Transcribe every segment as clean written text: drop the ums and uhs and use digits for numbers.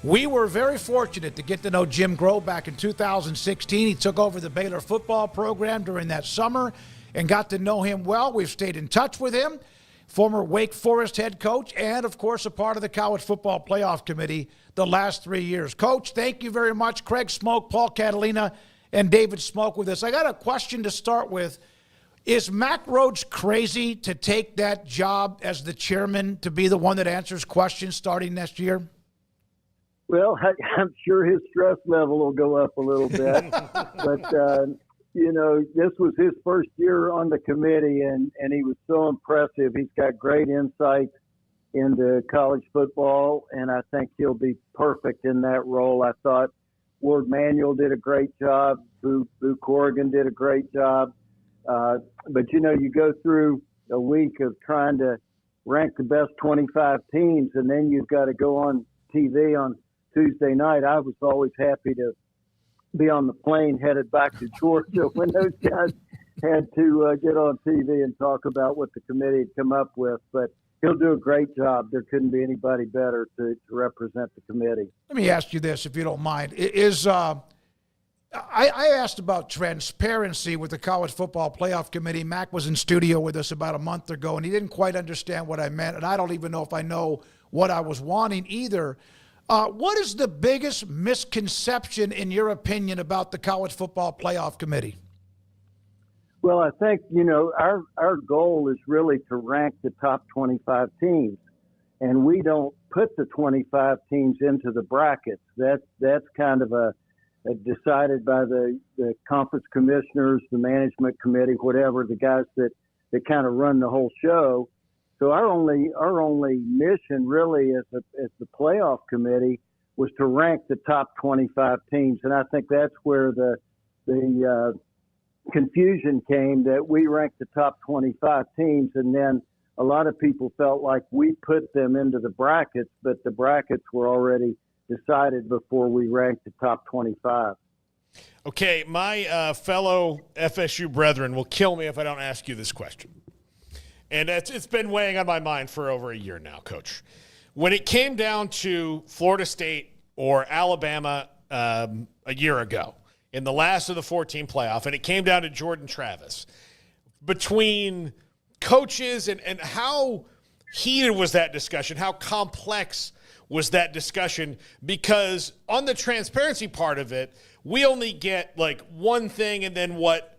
We were very fortunate to get to know Jim Grobe back in 2016. He took over the Baylor football program during that summer and got to know him well. We've stayed in touch with him, former Wake Forest head coach, and, of course, a part of the College Football Playoff Committee the last 3 years. Coach, thank you very much. Craig Smoke, Paul Catalina, and David Smoke with us. I got a question to start with. Is Mack Rhoades crazy to take that job as the chairman, to be the one that answers questions starting next year? Well, I'm sure his stress level will go up a little bit. But, this was his first year on the committee, and he was so impressive. He's got great insight into college football, and I think he'll be perfect in that role. I thought Ward Manuel did a great job. Boo Corrigan did a great job. But, you go through a week of trying to rank the best 25 teams, and then you've got to go on TV on Tuesday night. I was always happy to be on the plane headed back to Georgia when those guys had to get on TV and talk about what the committee had come up with. But he'll do a great job. There couldn't be anybody better to represent the committee. Let me ask you this, if you don't mind. I asked about transparency with the College Football Playoff Committee. Mack was in studio with us about a month ago, and he didn't quite understand what I meant, and I don't even know if I know what I was wanting either. What is the biggest misconception, in your opinion, about the College Football Playoff Committee? Well, I think, our goal is really to rank the top 25 teams, and we don't put the 25 teams into the brackets. That's kind of decided by the conference commissioners, the management committee, whatever, the guys that kind of run the whole show. So our only mission really as the playoff committee was to rank the top 25 teams, and I think that's where the confusion came, that we ranked the top 25 teams, and then a lot of people felt like we put them into the brackets, but the brackets were already decided before we ranked the top 25. Okay, my fellow FSU brethren will kill me if I don't ask you this question. And it's been weighing on my mind for over a year now, Coach. When it came down to Florida State or Alabama a year ago in the last of the 14 playoff, and it came down to Jordan Travis, between coaches and how heated was that discussion, how complex was that discussion, because on the transparency part of it, we only get like one thing and then what,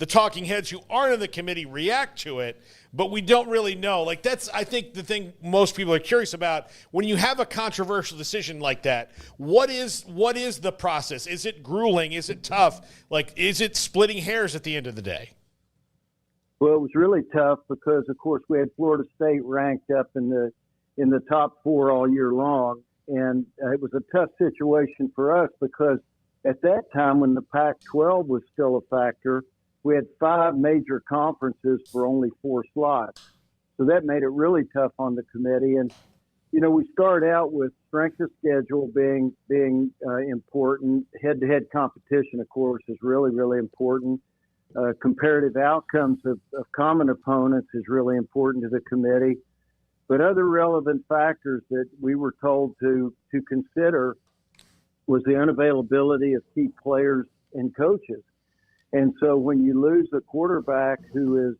the talking heads who aren't in the committee react to it, but we don't really know. Like, that's, I think, the thing most people are curious about. When you have a controversial decision like that, what is the process? Is it grueling? Is it tough? Like, is it splitting hairs at the end of the day? Well, it was really tough because, of course, we had Florida State ranked up in the top 4 all year long, and it was a tough situation for us because at that time, when the Pac-12 was still a factor, we had 5 major conferences for only 4 slots. So that made it really tough on the committee. And, we started out with strength of schedule being important. Head-to-head competition, of course, is really, really important. Comparative outcomes of common opponents is really important to the committee. But other relevant factors that we were told to consider was the unavailability of key players and coaches. And so when you lose a quarterback who is,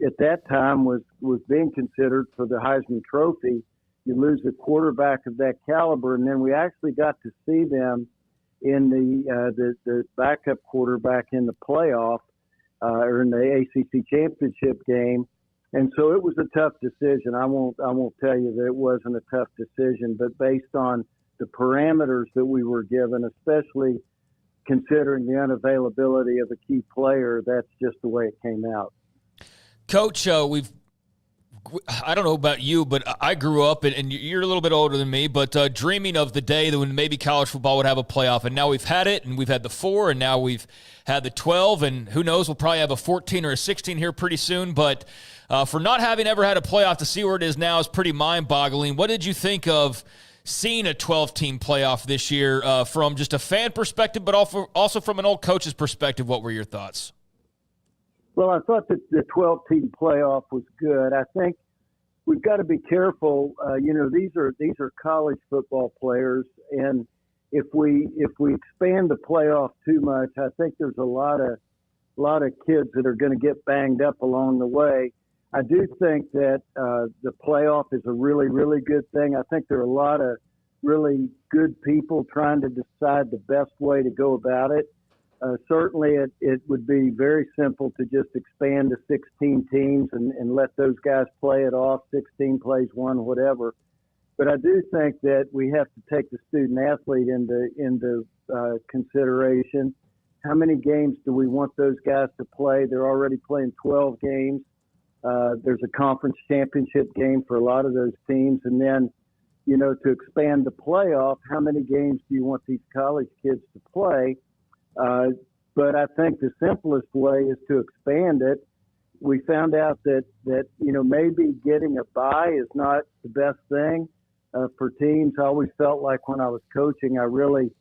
at that time was being considered for the Heisman Trophy, you lose a quarterback of that caliber. And then we actually got to see them in the backup quarterback in the playoff or in the ACC championship game. And so it was a tough decision. I won't tell you that it wasn't a tough decision, but based on the parameters that we were given, especially considering the unavailability of a key player, that's just the way it came out. Coach, I don't know about you, but I grew up, and you're a little bit older than me, but dreaming of the day that when maybe college football would have a playoff, and now we've had it, and we've had the 4, and now we've had the 12, and who knows, we'll probably have a 14 or a 16 here pretty soon, but for not having ever had a playoff to see where it is now is pretty mind-boggling. What did you think of seeing a 12-team playoff this year from just a fan perspective, but also from an old coach's perspective? What were your thoughts? Well, I thought that the 12-team playoff was good. I think we've got to be careful. These are college football players, and if we expand the playoff too much, I think there's a lot of kids that are going to get banged up along the way. I do think that the playoff is a really, really good thing. I think there are a lot of really good people trying to decide the best way to go about it. Certainly, it would be very simple to just expand to 16 teams and let those guys play it off. 16 plays one, whatever. But I do think that we have to take the student athlete into consideration. How many games do we want those guys to play? They're already playing 12 games. There's a conference championship game for a lot of those teams. And then, to expand the playoff, how many games do you want these college kids to play? But I think the simplest way is to expand it. We found out that maybe getting a bye is not the best thing for teams. I always felt like when I was coaching, I really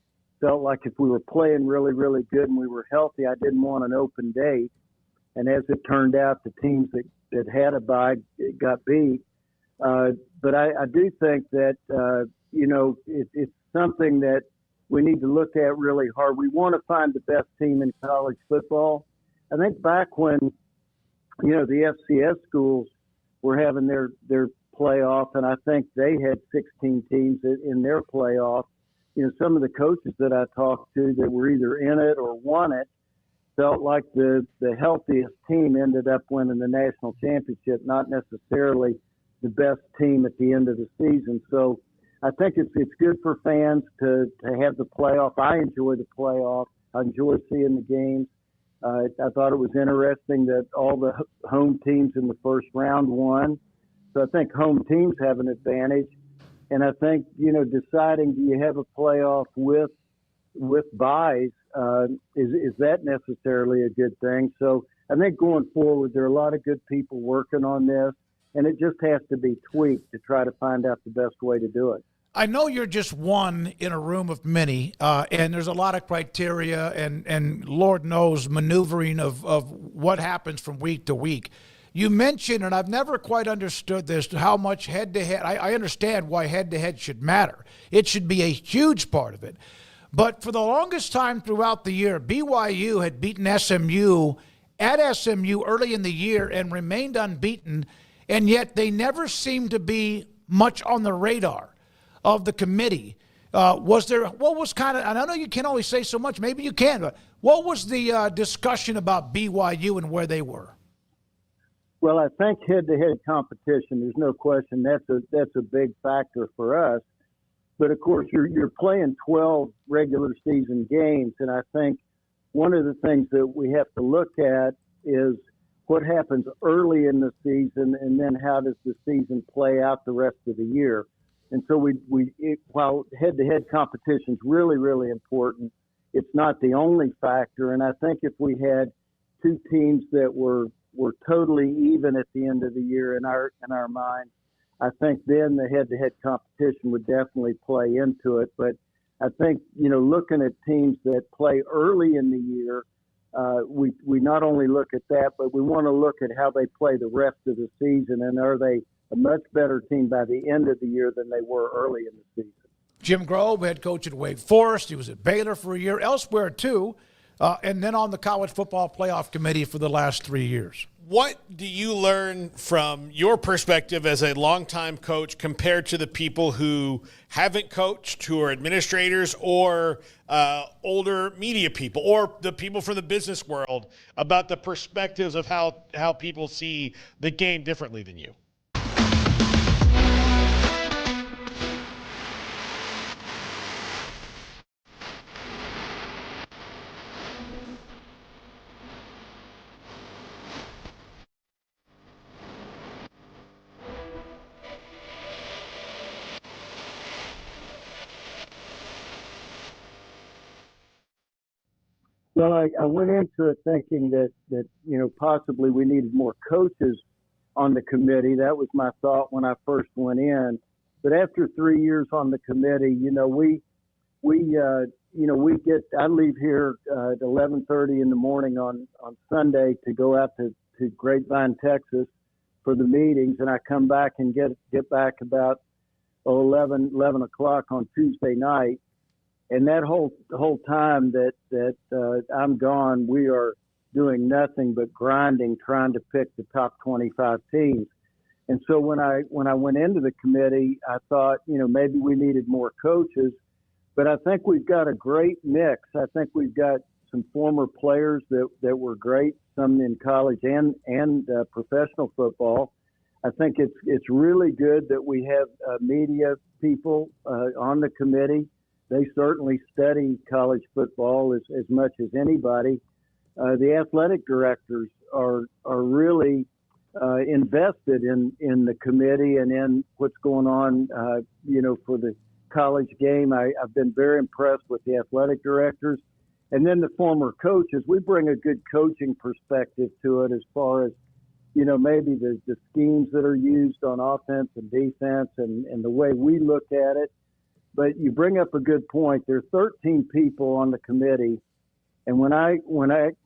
felt like if we were playing really, really good and we were healthy, I didn't want an open date. And as it turned out, the teams that had a bye got beat. But I do think that, it's something that we need to look at really hard. We want to find the best team in college football. I think back when, the FCS schools were having their playoff, and I think they had 16 teams in their playoff. Some of the coaches that I talked to that were either in it or won it felt like the healthiest team ended up winning the national championship, not necessarily the best team at the end of the season. So I think it's good for fans to have the playoff. I enjoy the playoff. I enjoy seeing the games. I thought it was interesting that all the home teams in the first round won. So I think home teams have an advantage. And I think, deciding do you have a playoff with byes, is that necessarily a good thing? So I think going forward, there are a lot of good people working on this, and it just has to be tweaked to try to find out the best way to do it. I know you're just one in a room of many, and there's a lot of criteria and Lord knows maneuvering of what happens from week to week. You mentioned, and I've never quite understood this, how much head-to-head. I understand why head-to-head should matter. It should be a huge part of it. But for the longest time throughout the year, BYU had beaten SMU at SMU early in the year and remained unbeaten, and yet they never seemed to be much on the radar of the committee. And I know you can only say so much, maybe you can, but what was the discussion about BYU and where they were? Well, I think head-to-head competition, there's no question that's a big factor for us. But of course, you're playing 12 regular season games, and I think one of the things that we have to look at is what happens early in the season, and then how does the season play out the rest of the year. And so while head-to-head competition is really, really important, it's not the only factor. And I think if we had two teams that were totally even at the end of the year in our mind, I think then the head-to-head competition would definitely play into it. But I think, looking at teams that play early in the year, we not only look at that, but we want to look at how they play the rest of the season, and are they a much better team by the end of the year than they were early in the season. Jim Grobe, head coach at Wake Forest. He was at Baylor for a year, elsewhere too, and then on the College Football Playoff Committee for the last 3 years. What do you learn from your perspective as a longtime coach compared to the people who haven't coached, who are administrators or older media people or the people from the business world about the perspectives of how people see the game differently than you? Well, I went into it thinking that possibly we needed more coaches on the committee. That was my thought when I first went in. But after 3 years on the committee, I leave here at 11:30 in the morning on Sunday to go out to Grapevine, Texas, for the meetings, and I come back and get back about 11 o'clock on Tuesday night. And that whole time that I'm gone, we are doing nothing but grinding, trying to pick the top 25 teams. And so when I went into the committee, I thought, maybe we needed more coaches, but I think we've got a great mix. I think we've got some former players that were great, some in college and professional football. I think it's really good that we have media people on the committee. They certainly study college football as much as anybody. The athletic directors are really invested in the committee and in what's going on, for the college game. I've been very impressed with the athletic directors. And then the former coaches, we bring a good coaching perspective to it as far as, maybe the schemes that are used on offense and defense and the way we look at it. But you bring up a good point. There are 13 people on the committee. And when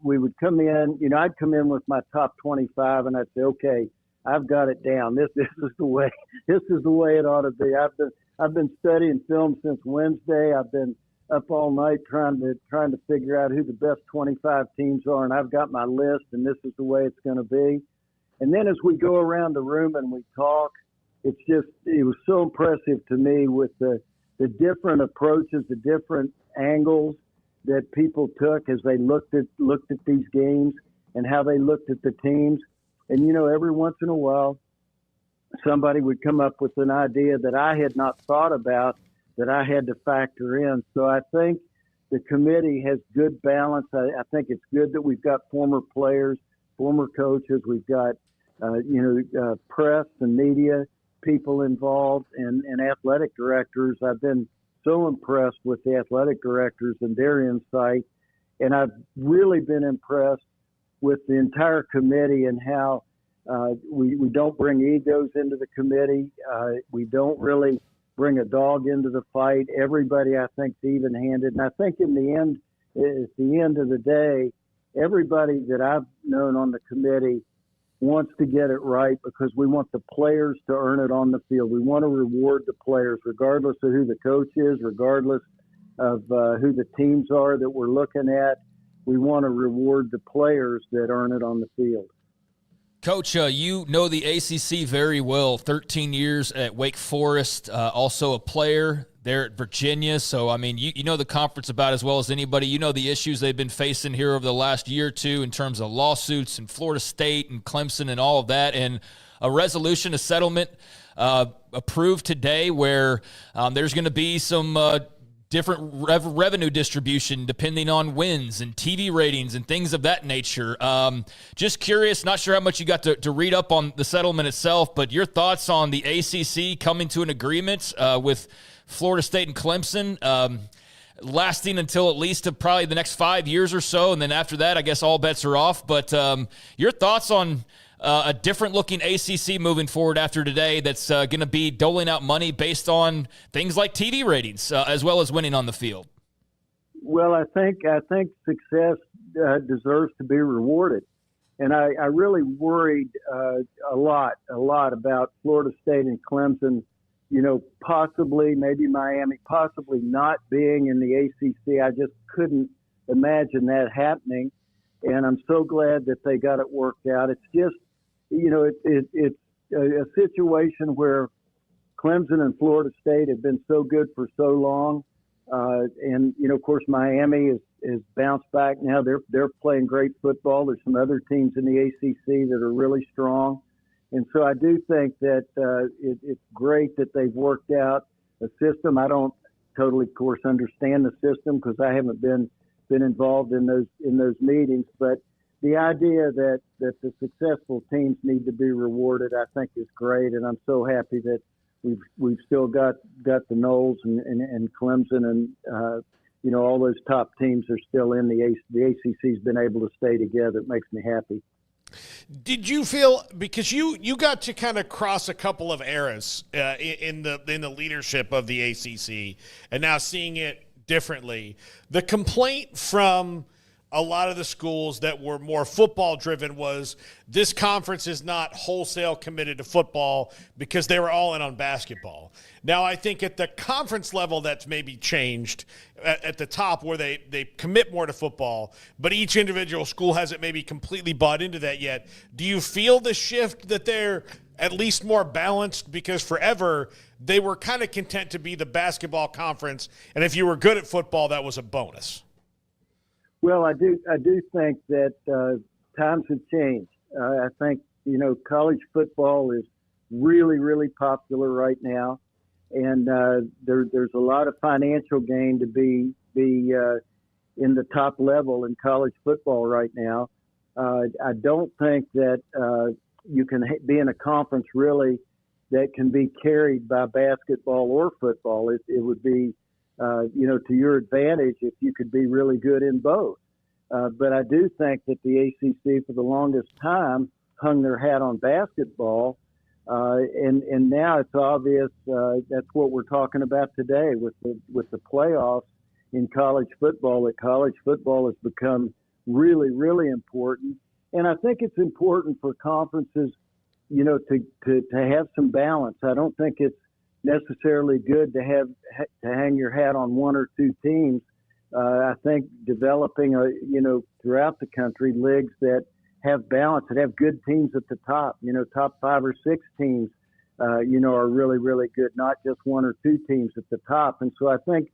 we would come in, I'd come in with my top 25 and I'd say, okay, I've got it down. This is the way it ought to be. I've been studying film since Wednesday. I've been up all night trying to figure out who the best 25 teams are, and I've got my list, and this is the way it's going to be. And then as we go around the room and we talk, it was so impressive to me with the different approaches, the different angles that people took as they looked at these games and how they looked at the teams. And, every once in a while, somebody would come up with an idea that I had not thought about that I had to factor in. So I think the committee has good balance. I think it's good that we've got former players, former coaches. We've got, press and media people involved and athletic directors. I've been so impressed with the athletic directors and their insight. And I've really been impressed with the entire committee and how we don't bring egos into the committee. We don't really bring a dog into the fight. Everybody, I think, is even-handed. And I think at the end of the day, everybody that I've known on the committee wants to get it right because we want the players to earn it on the field. We want to reward the players, regardless of who the coach is, regardless of who the teams are that we're looking at. We want to reward the players that earn it on the field. Coach, you know the ACC very well, 13 years at Wake Forest, also a player there at Virginia. So, you know the conference about as well as anybody. You know the issues they've been facing here over the last year or two in terms of lawsuits and Florida State and Clemson and all of that. And a resolution, a settlement approved today where there's going to be some different revenue distribution depending on wins and TV ratings and things of that nature. Just curious, not sure how much you got to read up on the settlement itself, but your thoughts on the ACC coming to an agreement with Florida State and Clemson, lasting until at least probably the next 5 years or so, and then after that, I guess all bets are off. But your thoughts on a different-looking ACC moving forward after today that's going to be doling out money based on things like TV ratings as well as winning on the field? Well, I think success deserves to be rewarded. And I really worried a lot about Florida State and Clemson, possibly, maybe Miami, possibly not being in the ACC. I just couldn't imagine that happening. And I'm so glad that they got it worked out. It's just, it's a situation where Clemson and Florida State have been so good for so long. And, of course, Miami is bounced back now. They're playing great football. There's some other teams in the ACC that are really strong. And so I do think that it's great that they've worked out a system. I don't totally, of course, understand the system because I haven't been involved in those meetings. But the idea that the successful teams need to be rewarded, I think, is great. And I'm so happy that we've still got the Noles and Clemson and all those top teams are still in the ACC's been able to stay together. It makes me happy. Did you feel, because you got to kind of cross a couple of eras in the leadership of the ACC and now seeing it differently, the complaint from a lot of the schools that were more football driven was this conference is not wholesale committed to football because they were all in on basketball. Now, I think at the conference level, that's maybe changed at the top where they commit more to football, but each individual school hasn't maybe completely bought into that yet. Do you feel the shift that they're at least more balanced? Because forever they were kind of content to be the basketball conference, and if you were good at football, that was a bonus. Well, I do think that times have changed. I think, college football is really, really popular right now. And there's a lot of financial gain to be in the top level in college football right now. I don't think that you can be in a conference really that can be carried by basketball or football. It would be, to your advantage if you could be really good in both. But I do think that the ACC for the longest time hung their hat on basketball. And now it's obvious that's what we're talking about today with the playoffs in college football, that college football has become really, really important. And I think it's important for conferences, to have some balance. I don't think it's necessarily good to hang your hat on one or two teams. I think developing, throughout the country, leagues that have balance, that have good teams at the top, top 5 or 6 teams, are really, really good, not just one or two teams at the top. And so I think,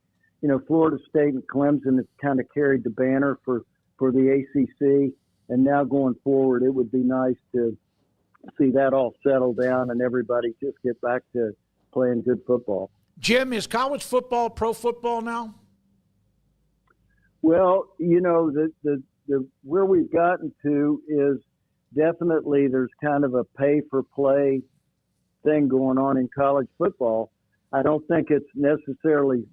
Florida State and Clemson have kind of carried the banner for the ACC. And now going forward, it would be nice to see that all settle down and everybody just get back to playing good football. Jim, is college football pro football now? Well, the where we've gotten to is definitely there's kind of a pay-for-play thing going on in college football. I don't think it's necessarily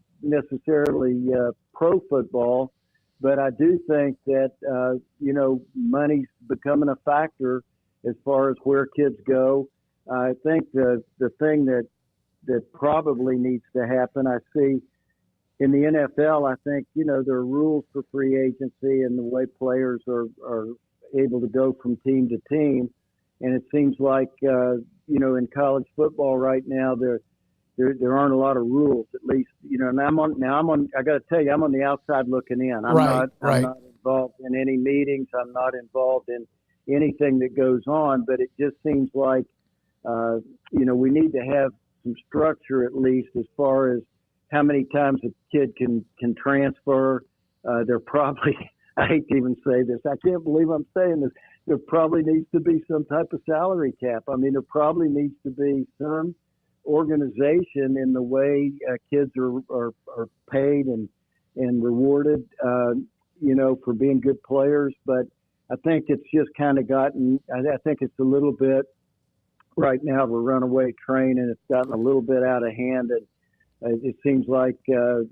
pro football, but I do think that money's becoming a factor as far as where kids go. I think the thing that probably needs to happen, I see in the NFL, I think, there are rules for free agency and the way players are able to go from team to team. And it seems like, in college football right now, there aren't a lot of rules, at least, and I got to tell you, I'm on the outside looking in. I'm not involved in any meetings. I'm not involved in anything that goes on, but it just seems like, we need to have some structure, at least, as far as how many times a kid can transfer. There probably, I hate to even say this, I can't believe I'm saying this, there probably needs to be some type of salary cap. I mean, there probably needs to be some organization in the way kids are paid and rewarded, for being good players. But I think it's just kind of gotten, I think it's a little bit right now of a runaway train, and it's gotten a little bit out of hand. And it seems like the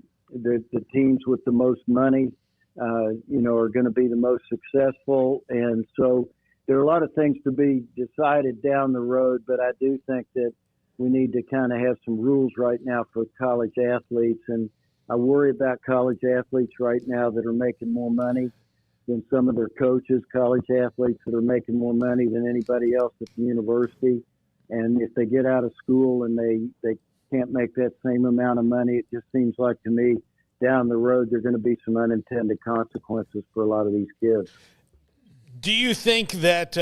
teams with the most money, are going to be the most successful. And so there are a lot of things to be decided down the road, but I do think that we need to kind of have some rules right now for college athletes. And I worry about college athletes right now that are making more money than some of their coaches, college athletes that are making more money than anybody else at the university. And if they get out of school and they can't make that same amount of money, it just seems like to me down the road there are going to be some unintended consequences for a lot of these kids. Do you think that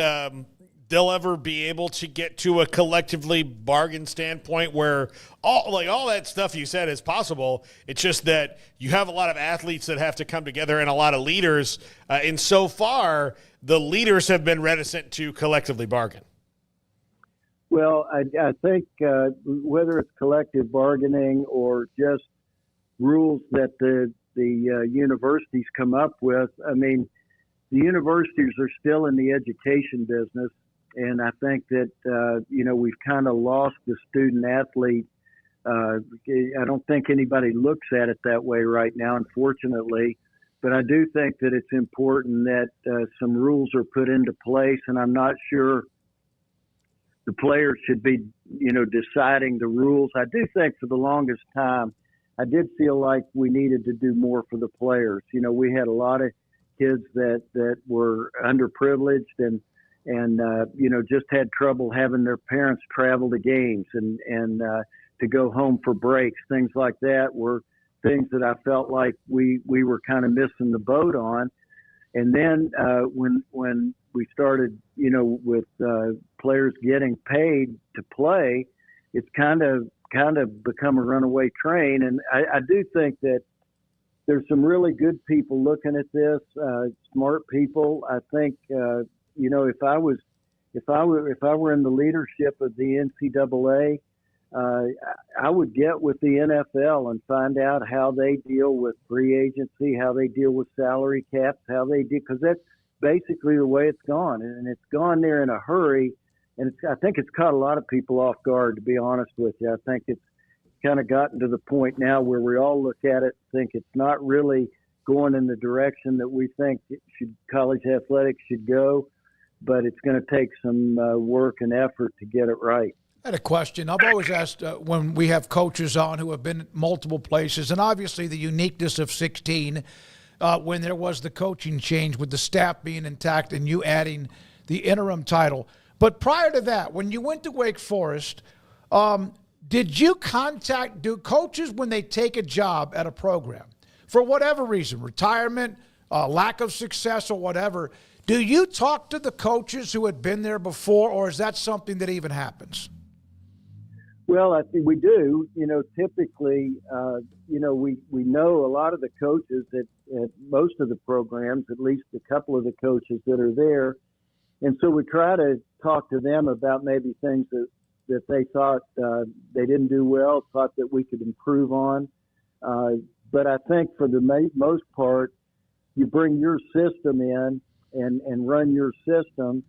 they'll ever be able to get to a collectively bargain standpoint where all that stuff you said is possible? It's just that you have a lot of athletes that have to come together and a lot of leaders. And so far, the leaders have been reticent to collectively bargain. Well, I think whether it's collective bargaining or just rules that the universities come up with, I mean, the universities are still in the education business, and I think that we've kind of lost the student athlete. I don't think anybody looks at it that way right now, unfortunately. But I do think that it's important that some rules are put into place, and I'm not sure the players should be, deciding the rules. I do think for the longest time, I did feel like we needed to do more for the players. We had a lot of kids that were underprivileged and just had trouble having their parents travel to games and to go home for breaks. Things like that were things that I felt like we were kind of missing the boat on. And then when we started, with players getting paid to play, it's kind of become a runaway train. And I do think that there's some really good people looking at this, smart people. I think, if I were in the leadership of the NCAA, I would get with the NFL and find out how they deal with free agency, how they deal with salary caps, how they do, because that's basically the way it's gone, and it's gone there in a hurry. And I think it's caught a lot of people off guard, to be honest with you. I think it's kind of gotten to the point now where we all look at it and think it's not really going in the direction that we think college athletics should go, but it's going to take some work and effort to get it right. I had a question. I've always asked when we have coaches on who have been at multiple places, and obviously the uniqueness of 16, when there was the coaching change with the staff being intact and you adding the interim title. But prior to that, when you went to Wake Forest, did you do coaches when they take a job at a program, for whatever reason, retirement, lack of success or whatever, do you talk to the coaches who had been there before, or is that something that even happens? Well, I think we do. Typically, we know a lot of the coaches at most of the programs, at least a couple of the coaches that are there. And so we try to talk to them about maybe things that they thought they didn't do well, thought that we could improve on. But I think for the most part, you bring your system in and run your system,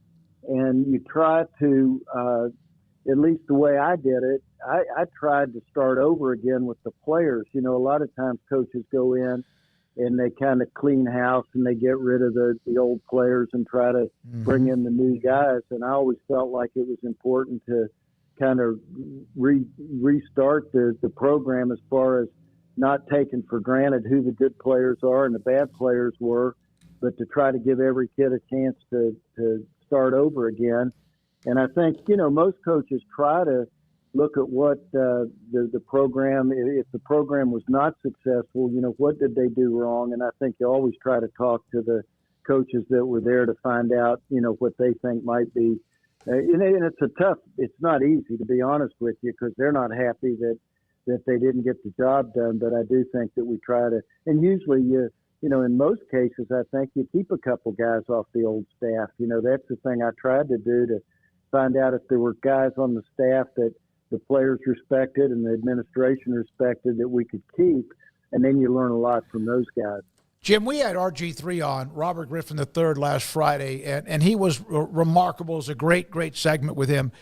and you try to, at least the way I did it, I tried to start over again with the players. A lot of times coaches go in and they kind of clean house and they get rid of the old players and try to bring in the new guys. And I always felt like it was important to kind of restart the program as far as not taking for granted who the good players are and the bad players were, but to try to give every kid a chance to start over again. And I think, most coaches try to look at what the program, if the program was not successful, what did they do wrong? And I think you always try to talk to the coaches that were there to find out, what they think might be. And it's not easy, to be honest with you, because they're not happy that they didn't get the job done. But I do think that we try to, and usually in most cases, I think you keep a couple guys off the old staff. That's the thing I tried to do, to find out if there were guys on the staff that the players respected and the administration respected that we could keep, and then you learn a lot from those guys. Jim, we had RG3 on, Robert Griffin III, last Friday, and he was remarkable. It was a great segment with him.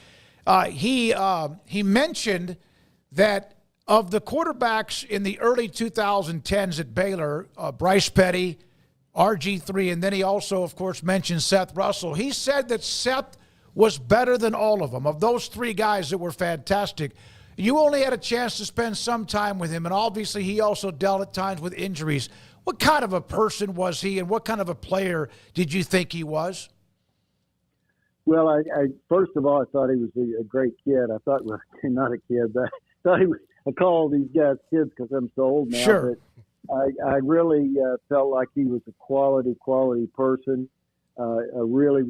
He mentioned that of the quarterbacks in the early 2010s at Baylor, Bryce Petty, RG3, and then he also, of course, mentioned Seth Russell. He said that Seth was better than all of them. Of those three guys that were fantastic, you only had a chance to spend some time with him, and obviously he also dealt at times with injuries. What kind of a person was he, and what kind of a player did you think he was? Well, I first of all, I thought he was a great kid. I thought, well, not a kid, but I thought he was, I call all these guys kids because I'm so old now. Sure. But I really felt like he was a quality person, a really,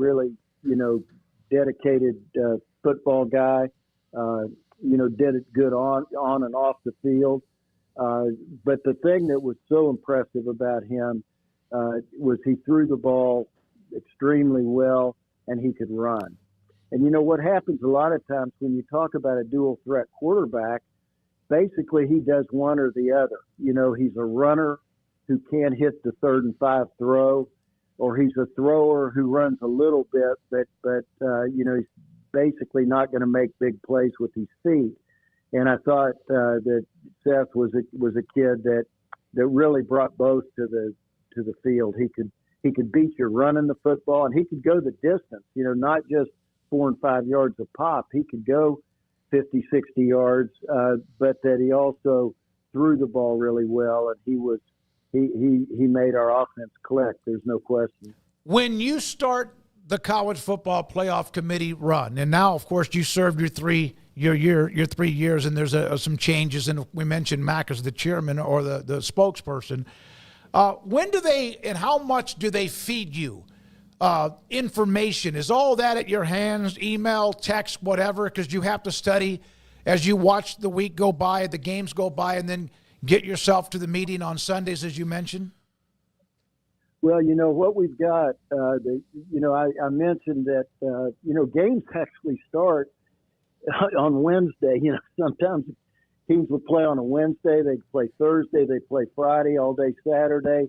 dedicated football guy, did it good on and off the field. But the thing that was so impressive about him was he threw the ball extremely well, and he could run. And what happens a lot of times when you talk about a dual threat quarterback, basically he does one or the other. He's a runner who can't hit the 3rd and 5 throw, or he's a thrower who runs a little bit, but he's basically not going to make big plays with his feet. And I thought that Seth was a kid that really brought both to the field. He could beat you running the football, and he could go the distance. Not just 4 and 5 yards a pop. He could go 50, 60 yards, but that he also threw the ball really well, and he was he made our offense click. There's no question. When you start the college football playoff committee run, and now, of course, you served your 3 years, and there's some changes, and we mentioned Mack as the chairman or the spokesperson. When do they and how much do they feed you information? Is all that at your hands, email, text, whatever, because you have to study as you watch the week go by, the games go by, and then get yourself to the meeting on Sundays, as you mentioned? Well, what we've got, I mentioned that, games actually start on Wednesday. Sometimes teams will play on a Wednesday, they play Thursday, they play Friday, all day Saturday.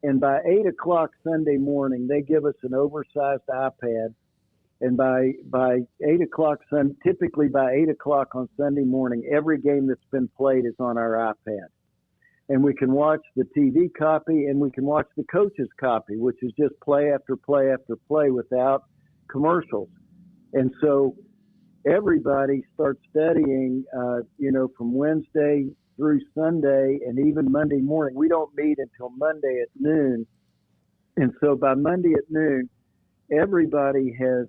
And by 8 o'clock Sunday morning, they give us an oversized iPad. And by 8 o'clock, typically by 8 o'clock on Sunday morning, every game that's been played is on our iPad. And we can watch the TV copy and we can watch the coach's copy, which is just play after play after play without commercials. And so everybody starts studying, from Wednesday through Sunday and even Monday morning. We don't meet until Monday at noon. And so by Monday at noon, everybody has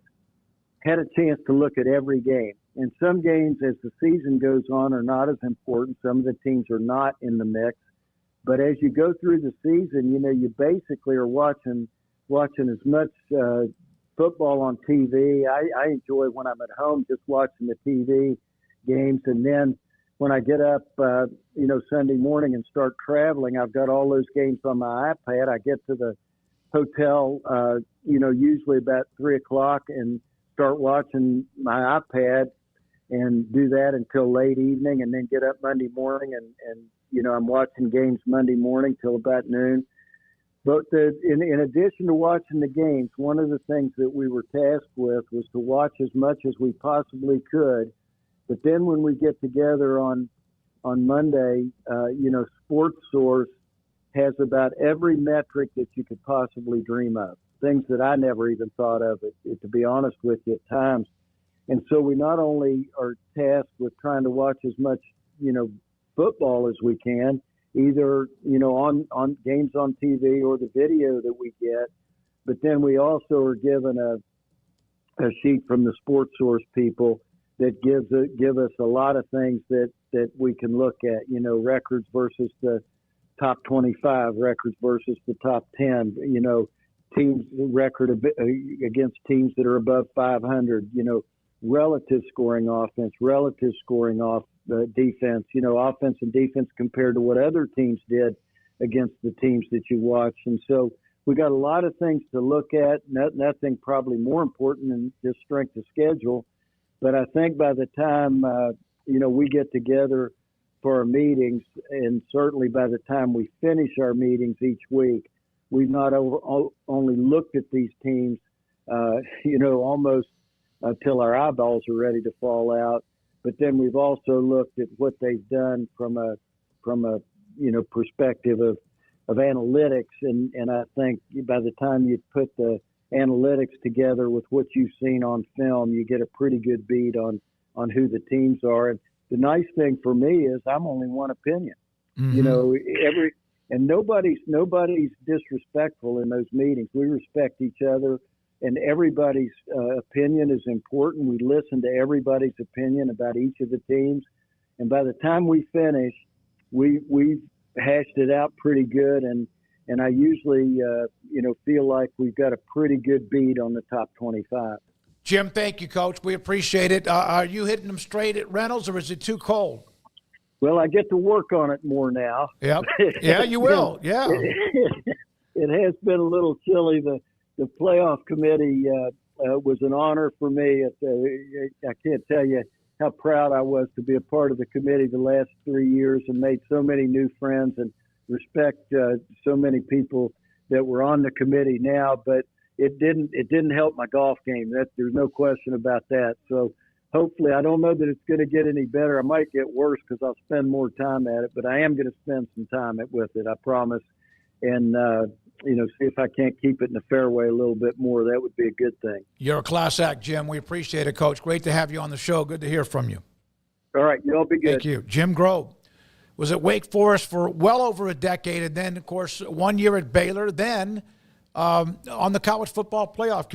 had a chance to look at every game. And some games, as the season goes on, are not as important. Some of the teams are not in the mix. But as you go through the season, you basically are watching as much football on TV. I enjoy when I'm at home just watching the TV games. And then when I get up, Sunday morning and start traveling, I've got all those games on my iPad. I get to the hotel, usually about 3 o'clock and start watching my iPad and do that until late evening, and then get up Monday morning and I'm watching games Monday morning till about noon. But in addition to watching the games, one of the things that we were tasked with was to watch as much as we possibly could. But then when we get together on Monday, Sports Source has about every metric that you could possibly dream of, things that I never even thought of, to be honest with you, at times. And so we not only are tasked with trying to watch as much, football as we can, either, on games on TV or the video that we get, but then we also are given a sheet from the Sports Source people that give us a lot of things that we can look at, records versus the top 25, records versus the top 10, teams record against teams that are above 500, relative scoring offense, relative scoring defense, offense and defense compared to what other teams did against the teams that you watch. And so we got a lot of things to look at, nothing probably more important than just strength of schedule. But I think by the time, we get together for our meetings, and certainly by the time we finish our meetings each week, we've not only looked at these teams, almost till our eyeballs are ready to fall out, but then we've also looked at what they've done from a perspective of analytics. And I think by the time you put the analytics together with what you've seen on film, you get a pretty good beat on who the teams are. And the nice thing for me is I'm only one opinion. Mm-hmm. And nobody's disrespectful in those meetings. We respect each other, and everybody's opinion is important. We listen to everybody's opinion about each of the teams. And by the time we finish, we've hashed it out pretty good. And I usually, feel like we've got a pretty good beat on the top 25. Jim, thank you, Coach. We appreciate it. Are you hitting them straight at Reynolds, or is it too cold? Well, I get to work on it more now. Yep. Yeah, you will. Yeah. It has been a little chilly. The playoff committee was an honor for me. I can't tell you how proud I was to be a part of the committee the last 3 years and made so many new friends and respect so many people that were on the committee now. But it didn't help my golf game. There's no question about that. So hopefully, I don't know that it's going to get any better. I might get worse because I'll spend more time at it, but I am going to spend some time with it, I promise. And, see if I can't keep it in the fairway a little bit more. That would be a good thing. You're a class act, Jim. We appreciate it, Coach. Great to have you on the show. Good to hear from you. All right. Y'all be good. Thank you. Jim Grobe was at Wake Forest for well over a decade, and then, of course, 1 year at Baylor, then on the College Football Playoff Committee.